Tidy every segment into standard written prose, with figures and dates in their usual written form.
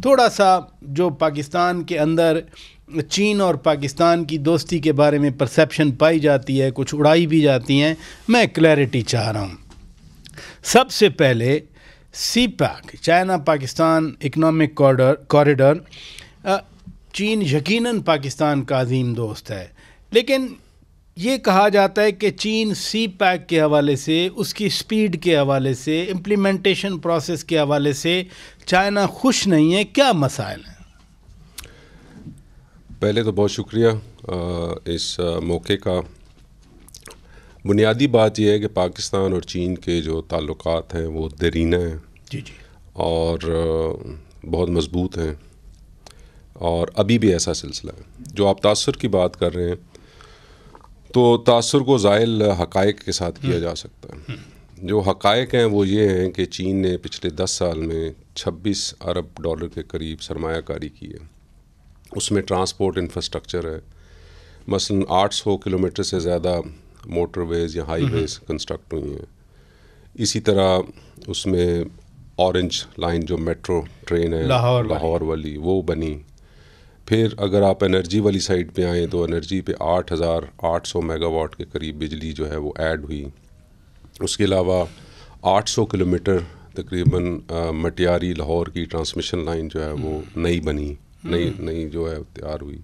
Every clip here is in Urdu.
تھوڑا سا جو پاکستان کے اندر چین اور پاکستان کی دوستی کے بارے میں پرسیپشن پائی جاتی ہے، کچھ اڑائی بھی جاتی ہیں، میں کلیئرٹی چاہ رہا ہوں. سب سے پہلے CPEC China Pakistan economic corridor, چین یقیناً پاکستان کا عظیم دوست ہے، لیکن یہ کہا جاتا ہے کہ چین سی پیک کے حوالے سے، اس کی سپیڈ کے حوالے سے، امپلیمنٹیشن پروسیس کے حوالے سے چائنا خوش نہیں ہے. کیا مسائل ہیں؟ پہلے تو بہت شکریہ اس موقع کا. بنیادی بات یہ ہے کہ پاکستان اور چین کے جو تعلقات ہیں وہ دیرینہ ہیں جی اور بہت مضبوط ہیں، اور ابھی بھی ایسا سلسلہ ہے. جو آپ تاثر کی بات کر رہے ہیں تو تاثر کو زائل حقائق کے ساتھ کیا جا سکتا ہے. جو حقائق ہیں وہ یہ ہیں کہ چین نے پچھلے 10 سال میں $26 ارب کے قریب سرمایہ کاری کی ہے. اس میں ٹرانسپورٹ انفراسٹرکچر ہے، مثلا 800 کلومیٹر سے زیادہ موٹر ویز یا ہائی ویز کنسٹرکٹ ہوئی ہیں. اسی طرح اس میں اورنج لائن جو میٹرو ٹرین ہے لاہور والی وہ بنی. پھر اگر آپ انرجی والی سائڈ پہ آئیں تو انرجی پہ 8800 میگا واٹ کے قریب بجلی جو ہے وہ ایڈ ہوئی. اس کے علاوہ 800 کلومیٹر تقریباً مٹیاری لاہور کی ٹرانسمیشن لائن جو ہے وہ نئی بنی، نئی جو ہے تیار ہوئی.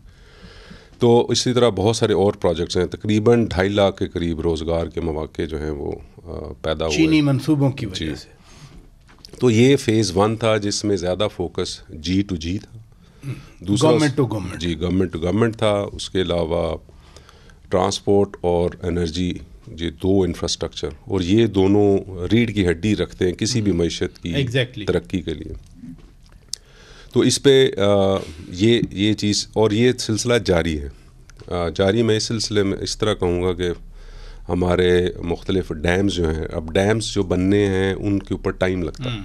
تو اسی طرح بہت سارے اور پروجیکٹس ہیں. تقریباً 2.5 لاکھ کے قریب روزگار کے مواقع جو ہیں وہ پیدا ہوئے چینی منصوبوں کی وجہ سے. تو یہ فیز 1 تھا جس میں زیادہ فوکس جی ٹو جی تھا، دوسرا government to government, G government to government تھا. اس کے علاوہ ٹرانسپورٹ اور انرجی، یہ 2 انفراسٹرکچر، اور یہ دونوں ریڑھ کی ہڈی رکھتے ہیں کسی بھی معیشت کی ترقی کے لیے. تو اس پہ یہ چیز اور یہ سلسلہ جاری ہے. میں اس سلسلے میں اس طرح کہوں گا کہ ہمارے مختلف ڈیمز جو ہیں، اب ڈیمز جو بننے ہیں ان کے اوپر ٹائم لگتا ہے.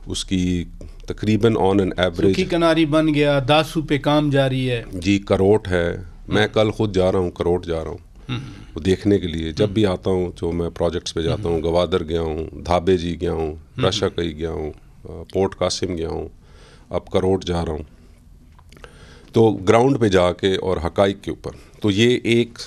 اس کی تقریباً آن این ایوریج سوکھی کناری بن گیا، داسو پہ کام جاری ہے. جی کروٹ ہے. میں کل خود جا رہا ہوں، کروٹ جا رہا ہوں وہ دیکھنے کے لیے. جب بھی آتا ہوں تو میں پروجیکٹس پہ جاتا ہوں. گوادر گیا ہوں، دھابے جی گیا ہوں، رشا کئی گیا ہوں، پورٹ قاسم گیا ہوں، اب کروٹ جا رہا ہوں. تو گراؤنڈ پہ جا کے اور حقائق کے اوپر، تو یہ ایک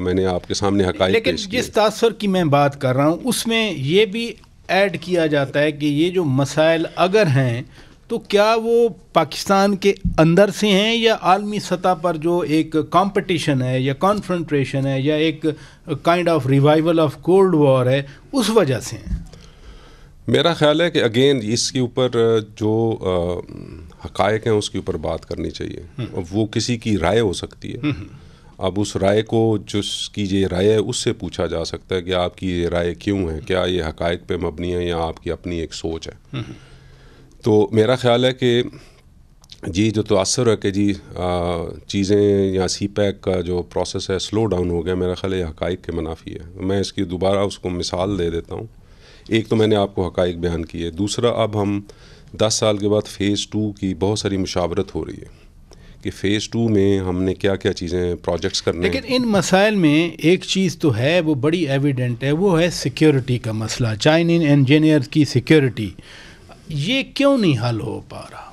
میں نے آپ کے سامنے حقائق لیکن پیش کیے. جس تاثر کی میں بات کر رہا ہوں اس میں یہ بھی ایڈ کیا جاتا ہے کہ یہ جو مسائل اگر ہیں تو کیا وہ پاکستان کے اندر سے ہیں یا عالمی سطح پر جو ایک کمپٹیشن ہے یا کانفرنٹریشن ہے یا ایک kind of revival of cold war ہے اس وجہ سے ہیں؟ میرا خیال ہے کہ اگین اس کے اوپر جو حقائق ہیں اس کے اوپر بات کرنی چاہیے. وہ کسی کی رائے ہو سکتی ہے. اب اس رائے کو جس کی یہ رائے ہے اس سے پوچھا جا سکتا ہے کہ آپ کی یہ رائے کیوں ہے، کیا یہ حقائق پہ مبنی ہے یا آپ کی اپنی ایک سوچ ہے. تو میرا خیال ہے کہ جی جو تاثر ہے کہ جی چیزیں یا سی پیک کا جو پروسیس ہے سلو ڈاؤن ہو گیا، میرا خیال ہے یہ حقائق کے منافی ہے. میں اس کی دوبارہ اس کو مثال دے دیتا ہوں. ایک تو میں نے آپ کو حقائق بیان کی ہے، دوسرا اب ہم 10 سال کے بعد فیز 2 کی بہت ساری مشاورت ہو رہی ہے کہ فیز 2 میں ہم نے کیا کیا چیزیں پروجیکٹس کرنے ہیں. لیکن ان مسائل میں ایک چیز تو ہے وہ بڑی ایویڈنٹ ہے، وہ ہے سیکیورٹی کا مسئلہ. چائنین انجینئر کی سیکیورٹی، یہ کیوں نہیں حل ہو پا رہا؟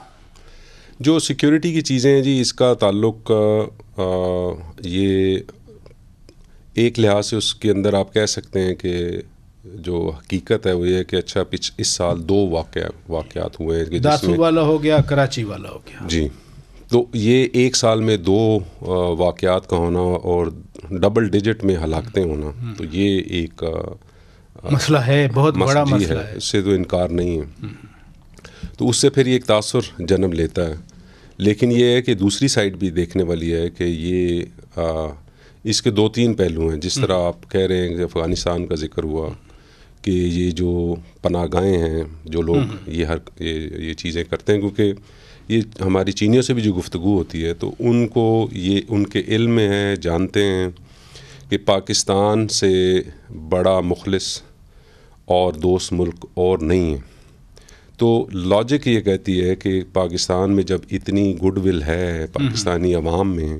جو سیکیورٹی کی چیزیں ہیں جی، اس کا تعلق یہ ایک لحاظ سے اس کے اندر آپ کہہ سکتے ہیں کہ جو حقیقت ہے وہ یہ ہے کہ اچھا اس سال 2 واقعات ہوئے ہیں، داسو والا ہو گیا، کراچی والا ہو گیا. جی تو یہ ایک سال میں 2 واقعات کا ہونا اور ڈبل ڈیجٹ میں ہلاکتیں ہونا، تو یہ ایک مسئلہ ہے، بہت بڑا مسئلہ ہے، اس سے تو انکار نہیں ہے. تو اس سے پھر یہ ایک تاثر جنم لیتا ہے. لیکن یہ ہے کہ دوسری سائڈ بھی دیکھنے والی ہے کہ یہ اس کے 2-3 پہلو ہیں. جس طرح آپ کہہ رہے ہیں کہ افغانستان کا ذکر ہوا کہ یہ جو پناہ گاہیں ہیں، جو لوگ یہ چیزیں کرتے ہیں، کیونکہ یہ ہماری چینیوں سے بھی جو گفتگو ہوتی ہے تو ان کو یہ ان کے علم میں ہے، جانتے ہیں کہ پاکستان سے بڑا مخلص اور دوست ملک اور نہیں ہے. تو لاجک یہ کہتی ہے کہ پاکستان میں جب اتنی گڈ ول ہے پاکستانی عوام میں،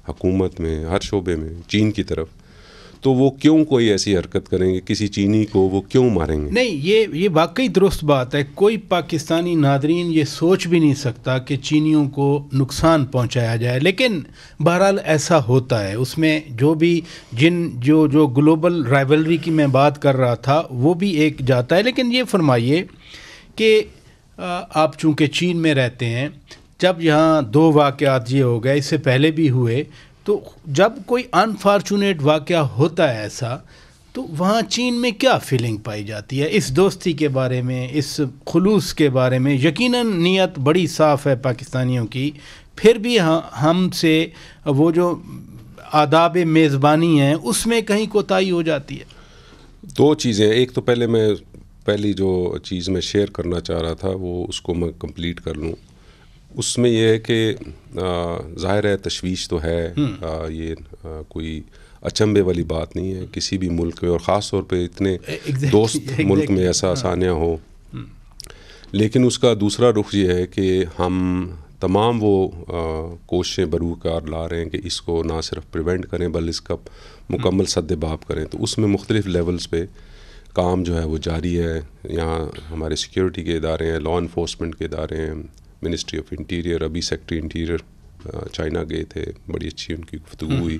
حکومت میں، ہر شعبے میں چین کی طرف، تو وہ کیوں کوئی ایسی حرکت کریں گے؟ کسی چینی کو وہ کیوں ماریں گے؟ نہیں، یہ واقعی درست بات ہے. کوئی پاکستانی ناظرین یہ سوچ بھی نہیں سکتا کہ چینیوں کو نقصان پہنچایا جائے، لیکن بہرحال ایسا ہوتا ہے. اس میں جو بھی جو گلوبل رائیولری کی میں بات کر رہا تھا وہ بھی ایک جاتا ہے. لیکن یہ فرمائیے کہ آپ چونکہ چین میں رہتے ہیں، جب یہاں 2 واقعات یہ ہو گئے، اس سے پہلے بھی ہوئے، تو جب کوئی انفارچونیٹ واقعہ ہوتا ہے ایسا، تو وہاں چین میں کیا فیلنگ پائی جاتی ہے اس دوستی کے بارے میں، اس خلوص کے بارے میں؟ یقیناً نیت بڑی صاف ہے پاکستانیوں کی، پھر بھی ہم سے وہ جو آداب میزبانی ہیں اس میں کہیں کوتاہی ہو جاتی ہے. 2 چیزیں. ایک تو پہلی جو چیز میں شیئر کرنا چاہ رہا تھا وہ اس کو میں کمپلیٹ کر لوں. اس میں یہ ہے کہ ظاہر ہے تشویش تو ہے، یہ کوئی اچنبے والی بات نہیں ہے کسی بھی ملک میں، اور خاص طور پہ اتنے دوست ملک میں ایسا آسانیاں ہو. لیکن اس کا دوسرا رخ یہ ہے کہ ہم تمام وہ کوششیں بروکار لا رہے ہیں کہ اس کو نہ صرف پریونٹ کریں بلکہ اس کا مکمل سد باب کریں. تو اس میں مختلف لیولز پہ کام جو ہے وہ جاری ہے. یہاں ہمارے سیکیورٹی کے ادارے ہیں، لا انفورسمنٹ کے ادارے ہیں، منسٹری آف انٹیریئر، ابھی سیکٹری انٹیریئر چائنا گئے تھے، بڑی اچھی ان کی گفتگو ہوئی.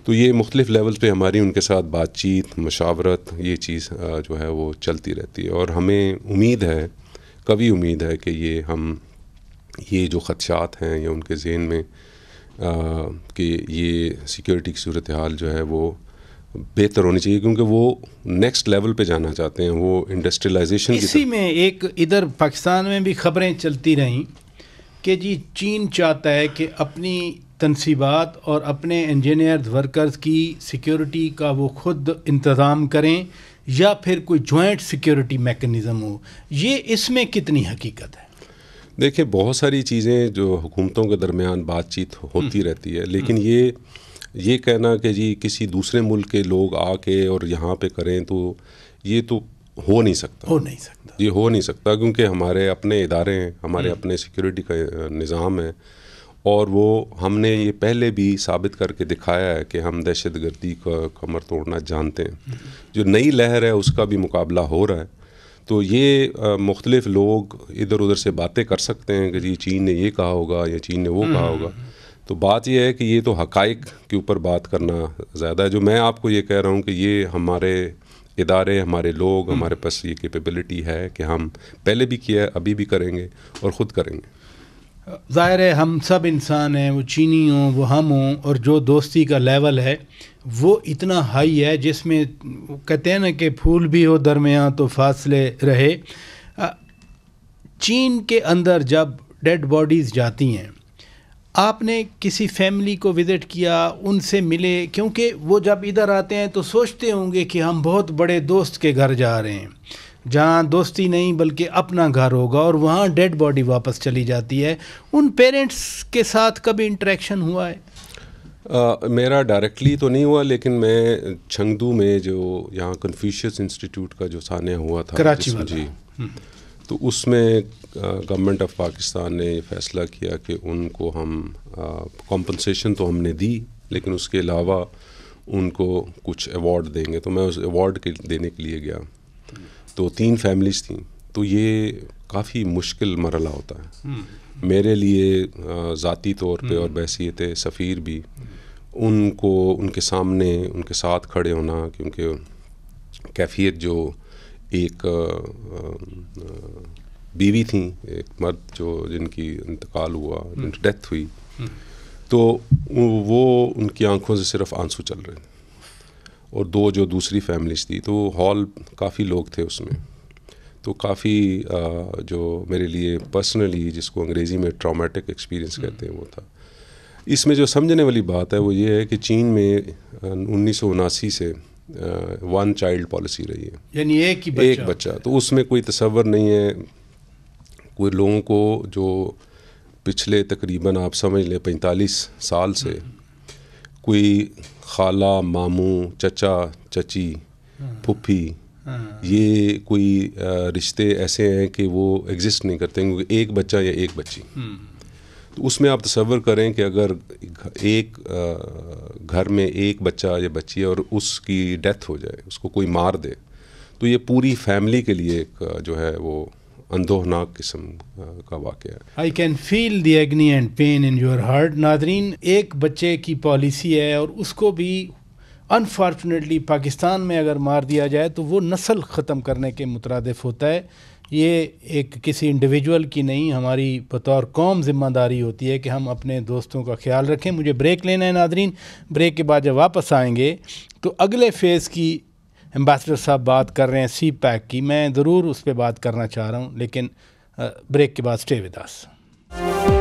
تو یہ مختلف لیولز پہ ہماری ان کے ساتھ بات چیت، مشاورت، یہ چیز جو ہے وہ چلتی رہتی ہے. اور ہمیں امید ہے، کبھی امید ہے کہ یہ جو خدشات ہیں یا ان کے ذہن میں کہ یہ سیکیورٹی کی صورتحال جو ہے وہ بہتر ہونی چاہیے، کیونکہ وہ نیکسٹ لیول پہ جانا چاہتے ہیں، وہ انڈسٹریلائزیشن کی. اسی میں ایک ادھر پاکستان میں بھی خبریں چلتی رہیں کہ جی چین چاہتا ہے کہ اپنی تنصیبات اور اپنے انجینئرز ورکرز کی سیکیورٹی کا وہ خود انتظام کریں یا پھر کوئی جوائنٹ سیکیورٹی میکنزم ہو. یہ اس میں کتنی حقیقت ہے؟ دیکھیں، بہت ساری چیزیں جو حکومتوں کے درمیان بات چیت ہوتی رہتی ہے، لیکن یہ کہنا کہ جی کسی دوسرے ملک کے لوگ آ کے اور یہاں پہ کریں تو یہ تو ہو نہیں سکتا. یہ ہو نہیں سکتا کیونکہ ہمارے اپنے ادارے ہیں، ہمارے اپنے سیکیورٹی کا نظام ہے، اور وہ ہم نے یہ پہلے بھی ثابت کر کے دکھایا ہے کہ ہم دہشت گردی کا کمر توڑنا جانتے ہیں. جو نئی لہر ہے اس کا بھی مقابلہ ہو رہا ہے. تو یہ مختلف لوگ ادھر ادھر سے باتیں کر سکتے ہیں کہ جی چین نے یہ کہا ہوگا یا چین نے وہ کہا ہوگا. تو بات یہ ہے کہ یہ تو حقائق کے اوپر بات کرنا زیادہ ہے. جو میں آپ کو یہ کہہ رہا ہوں کہ یہ ہمارے ادارے، ہمارے لوگ، ہمارے پاس یہ کیپیبلٹی ہے کہ ہم پہلے بھی کیا ہے، ابھی بھی کریں گے اور خود کریں گے. ظاہر ہے ہم سب انسان ہیں، وہ چینی ہوں، وہ ہم ہوں، اور جو دوستی کا لیول ہے وہ اتنا ہائی ہے جس میں کہتے ہیں نا کہ پھول بھی ہو درمیان تو فاصلے رہے. چین کے اندر جب ڈیڈ باڈیز جاتی ہیں، آپ نے کسی فیملی کو وزٹ کیا، ان سے ملے؟ کیونکہ وہ جب ادھر آتے ہیں تو سوچتے ہوں گے کہ ہم بہت بڑے دوست کے گھر جا رہے ہیں، جہاں دوستی نہیں بلکہ اپنا گھر ہوگا، اور وہاں ڈیڈ باڈی واپس چلی جاتی ہے. ان پیرنٹس کے ساتھ کبھی انٹریکشن ہوا ہے؟ میرا ڈائریکٹلی تو نہیں ہوا، لیکن میں چھنگدو میں جو یہاں کنفیوشیس انسٹیٹیوٹ کا جو سانحہ ہوا تھا کراچی والا، جی، تو اس میں گورنمنٹ آف پاکستان نے یہ فیصلہ کیا کہ ان کو ہم کمپنسیشن تو ہم نے دی، لیکن اس کے علاوہ ان کو کچھ ایوارڈ دیں گے. تو میں اس ایوارڈ کے دینے کے لیے گیا. تو 3 فیملیز تھیں. تو یہ کافی مشکل مرحلہ ہوتا ہے میرے لیے ذاتی طور پہ اور بحیثیت سفیر بھی. ان کو ان کے سامنے ان کے ساتھ کھڑے ہونا، کیونکہ کیفیت جو ایک بیوی تھیں، ایک مرد جن کی انتقال ہوا، جن کی ڈیتھ ہوئی، تو وہ ان کی آنکھوں سے صرف آنسو چل رہے تھے. اور 2 جو دوسری فیملیز تھی، تو ہال کافی لوگ تھے اس میں. تو کافی جو میرے لیے پرسنلی، جس کو انگریزی میں ٹرامیٹک ایکسپیرینس کہتے ہیں، وہ تھا. اس میں جو سمجھنے والی بات ہے وہ یہ ہے کہ چین میں 1979 سے 1 چائلڈ پالیسی رہی ہے، یعنی ایک بچہ. تو اس میں کوئی تصور نہیں ہے. کوئی لوگوں کو جو پچھلے تقریباً آپ سمجھ لیں 45 سال سے کوئی خالہ، ماموں، چچا، چچی، پھپھی، یہ کوئی رشتے ایسے ہیں کہ وہ ایگزسٹ نہیں کرتے، کیونکہ ایک بچہ یا ایک بچی. تو اس میں آپ تصور کریں کہ اگر ایک گھر میں ایک بچہ یا بچی ہے اور اس کی ڈیتھ ہو جائے, اس کو کوئی مار دے, تو یہ پوری فیملی کے لیے ایک جو ہے وہ اندوہناک قسم کا واقعہ ہے. I can feel the agony and pain in your heart. ناظرین, ایک بچے کی پالیسی ہے اور اس کو بھی انفارچونیٹلی پاکستان میں اگر مار دیا جائے تو وہ نسل ختم کرنے کے مترادف ہوتا ہے. یہ ایک کسی انڈیویجول کی نہیں, ہماری بطور قوم ذمہ داری ہوتی ہے کہ ہم اپنے دوستوں کا خیال رکھیں. مجھے بریک لینا ہے ناظرین. بریک کے بعد جب واپس آئیں گے تو اگلے فیز کی ایمبیسڈر صاحب بات کر رہے ہیں سی پیک کی, میں ضرور اس پہ بات کرنا چاہ رہا ہوں, لیکن بریک کے بعد اسٹے ود اس.